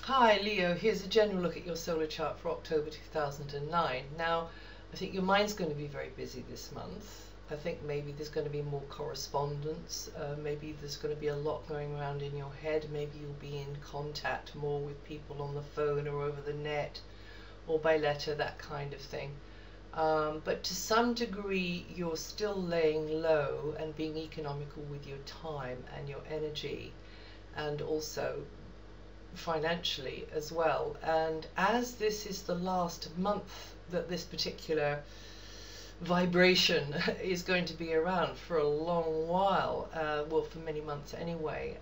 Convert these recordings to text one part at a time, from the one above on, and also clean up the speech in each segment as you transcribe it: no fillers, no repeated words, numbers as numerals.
Hi Leo, here's a general look at your solar chart for October 2009. Now, I think your mind's going to be very busy this month. I think maybe there's going to be more correspondence, maybe there's going to be a lot going around in your head, maybe you'll be in contact more with people on the phone or over the net or by letter, that kind of thing. But to some degree you're still laying low and being economical with your time and your energy, and also financially as well. And as this is the last month that this particular vibration is going to be around for a long while, well, for many months anyway,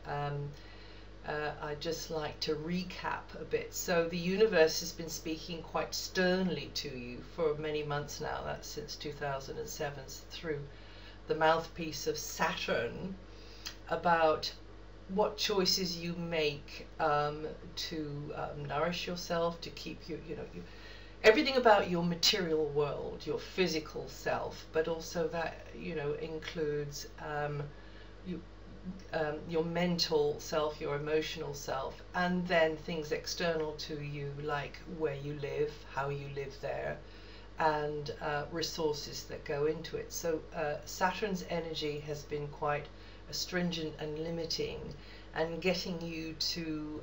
I'd just like to recap a bit. So the universe has been speaking quite sternly to you for many months now, that's since 2007, through the mouthpiece of Saturn, about what choices you make to nourish yourself, to keep everything about your material world, your physical self, but also that includes your mental self, your emotional self, and then things external to you, like where you live, how you live there, and resources that go into it. So Saturn's energy has been quite astringent and limiting, and getting you to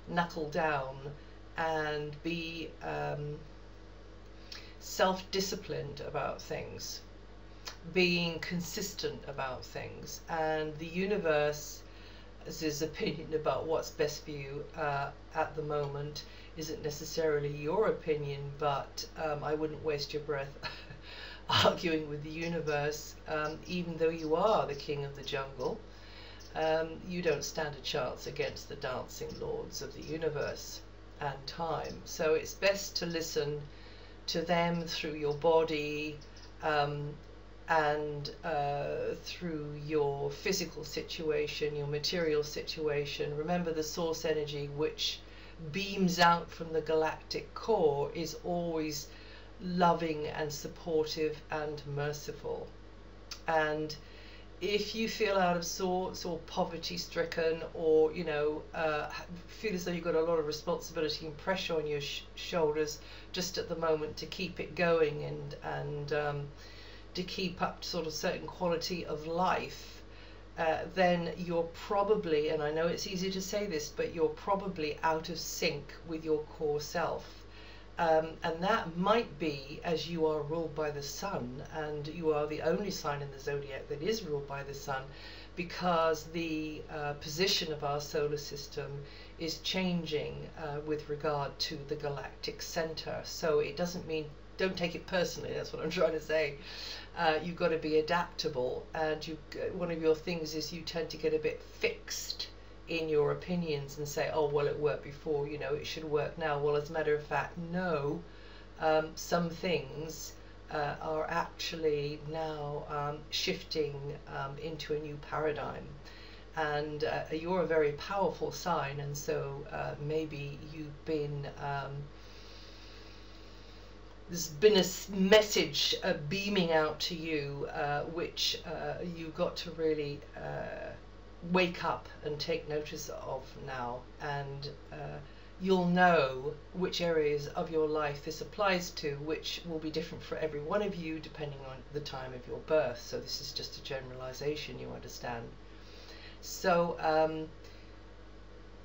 knuckle down and be self-disciplined about things, being consistent about things. And the universe's opinion about what's best for you at the moment isn't necessarily your opinion, but I wouldn't waste your breath arguing with the universe. Even though you are the king of the jungle, you don't stand a chance against the dancing lords of the universe and time. So it's best to listen to them through your body, and through your physical situation, your material situation. Remember, the source energy which beams out from the galactic core is always loving and supportive and merciful. And if you feel out of sorts or poverty stricken, or feel as though you've got a lot of responsibility and pressure on your shoulders just at the moment to keep it going and to keep up sort of certain quality of life, then you're probably, and I know it's easy to say this, but you're probably out of sync with your core self. And that might be as you are ruled by the sun, and you are the only sign in the zodiac that is ruled by the sun, because the position of our solar system is changing with regard to the galactic center. So it doesn't mean, don't take it personally, that's what I'm trying to say. You've got to be adaptable, and one of your things is you tend to get a bit fixed in your opinions and say, oh, well, it worked before, it should work now. Well, as a matter of fact, no. Some things are actually now shifting into a new paradigm. And you're a very powerful sign, and so maybe you've been there's been a message beaming out to you, which you've got to really wake up and take notice of now. And you'll know which areas of your life this applies to, which will be different for every one of you depending on the time of your birth. So this is just a generalization, you understand. So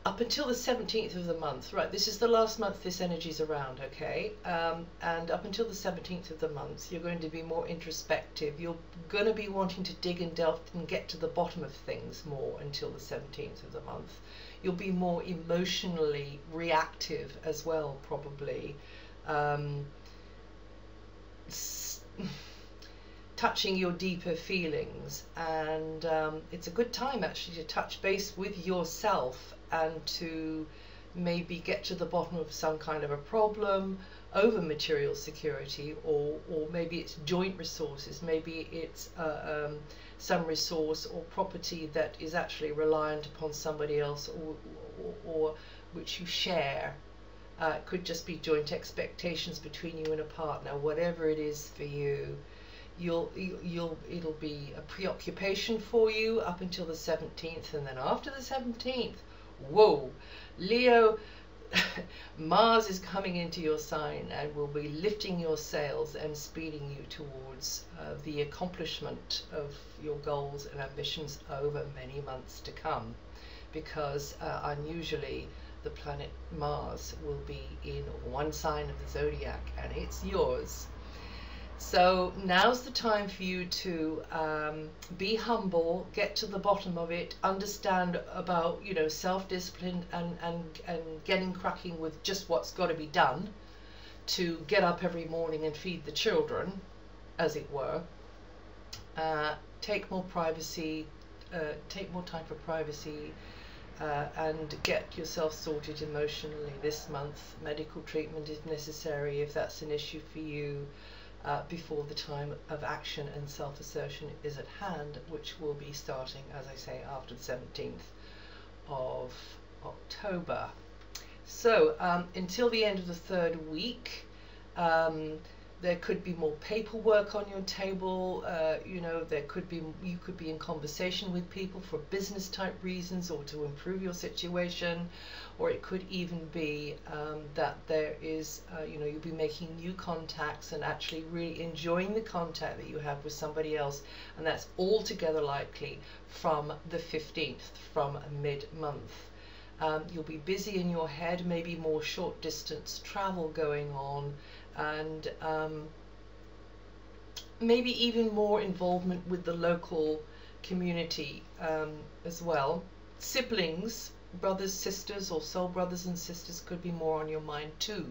up until the 17th of the month, right, this is the last month this energy's around, okay? And up until the 17th of the month, you're going to be more introspective. You're going to be wanting to dig and delve and get to the bottom of things more until the 17th of the month. You'll be more emotionally reactive as well, probably. Touching your deeper feelings, and it's a good time actually to touch base with yourself and to maybe get to the bottom of some kind of a problem over material security, or maybe it's joint resources, maybe it's some resource or property that is actually reliant upon somebody else, or which you share. It could just be joint expectations between you and a partner. Whatever it is for you, it'll be a preoccupation for you up until the 17th, and then after the 17th, whoa, Leo, Mars is coming into your sign and will be lifting your sails and speeding you towards the accomplishment of your goals and ambitions over many months to come, because unusually the planet Mars will be in one sign of the zodiac and it's yours. So now's the time for you to be humble, get to the bottom of it, understand about, you know, self-discipline and getting cracking with just what's got to be done to get up every morning and feed the children, as it were. Take more privacy, take more time for privacy, and get yourself sorted emotionally this month. Medical treatment is necessary if that's an issue for you. Before the time of action and self-assertion is at hand, which will be starting, as I say, after the 17th of October. So until the end of the third week, there could be more paperwork on your table. You know, you could be in conversation with people for business type reasons or to improve your situation, or it could even be that there is, you know, you'll be making new contacts and actually really enjoying the contact that you have with somebody else, and that's altogether likely from the 15th, from mid-month. You'll be busy in your head, maybe more short distance travel going on, and maybe even more involvement with the local community as well. Siblings, brothers, sisters, or soul brothers and sisters could be more on your mind too.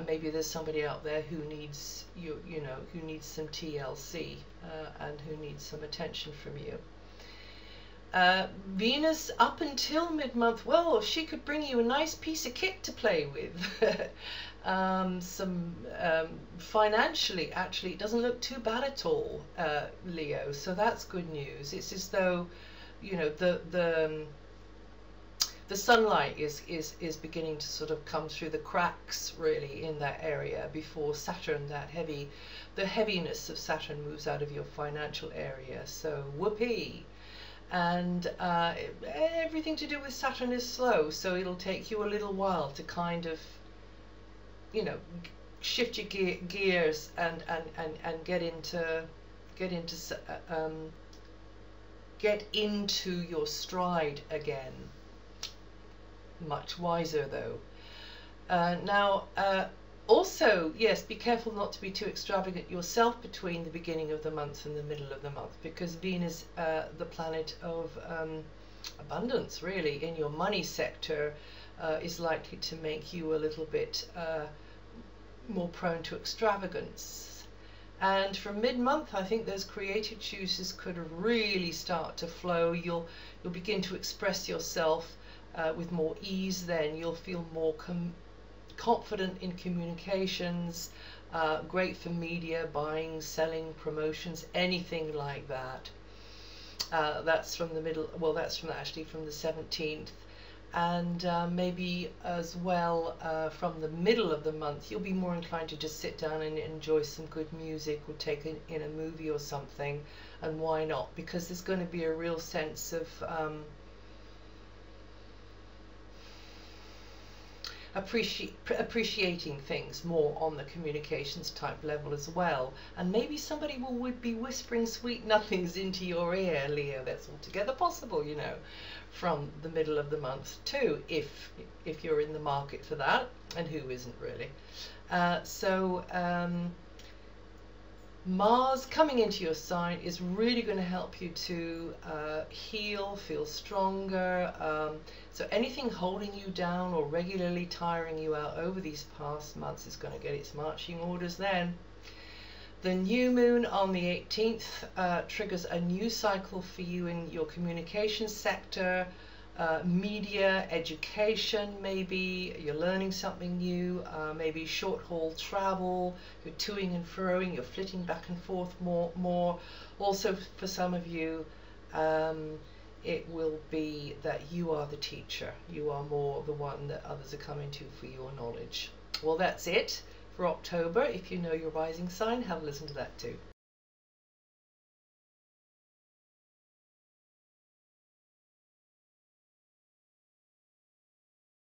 Maybe there's somebody out there who needs you know, who needs some TLC and who needs some attention from you. Venus up until mid-month, well, she could bring you a nice piece of kit to play with. Financially, actually, it doesn't look too bad at all, Leo, so that's good news. It's as though, you know, the sunlight is beginning to sort of come through the cracks really in that area before Saturn, the heaviness of Saturn moves out of your financial area. So whoopee. And everything to do with Saturn is slow, so it'll take you a little while to kind of, you know, shift your gears and get into your stride again. Much wiser though. Now also, yes, be careful not to be too extravagant yourself between the beginning of the month and the middle of the month, because Venus, the planet of abundance really in your money sector, is likely to make you a little bit more prone to extravagance. And from mid-month, I think those creative juices could really start to flow. You'll begin to express yourself with more ease. Then you'll feel more confident in communications, great for media, buying, selling, promotions, anything like that. That's from the middle, well, that's from actually from the 17th, and maybe as well from the middle of the month you'll be more inclined to just sit down and enjoy some good music or take in a movie or something. And why not? Because there's going to be a real sense of appreciating things more on the communications type level as well, and maybe somebody would be whispering sweet nothings into your ear, Leo. That's altogether possible, you know, from the middle of the month too, if you're in the market for that, and who isn't really. Mars coming into your sign is really going to help you to heal, feel stronger. So anything holding you down or regularly tiring you out over these past months is going to get its marching orders then. The new moon on the 18th triggers a new cycle for you in your communications sector, media, education, maybe you're learning something new, maybe short haul travel, you're toing and froing, you're flitting back and forth more. Also for some of you, it will be that you are the teacher, you are more the one that others are coming to for your knowledge. Well, that's it for October. If you know your rising sign, have a listen to that too.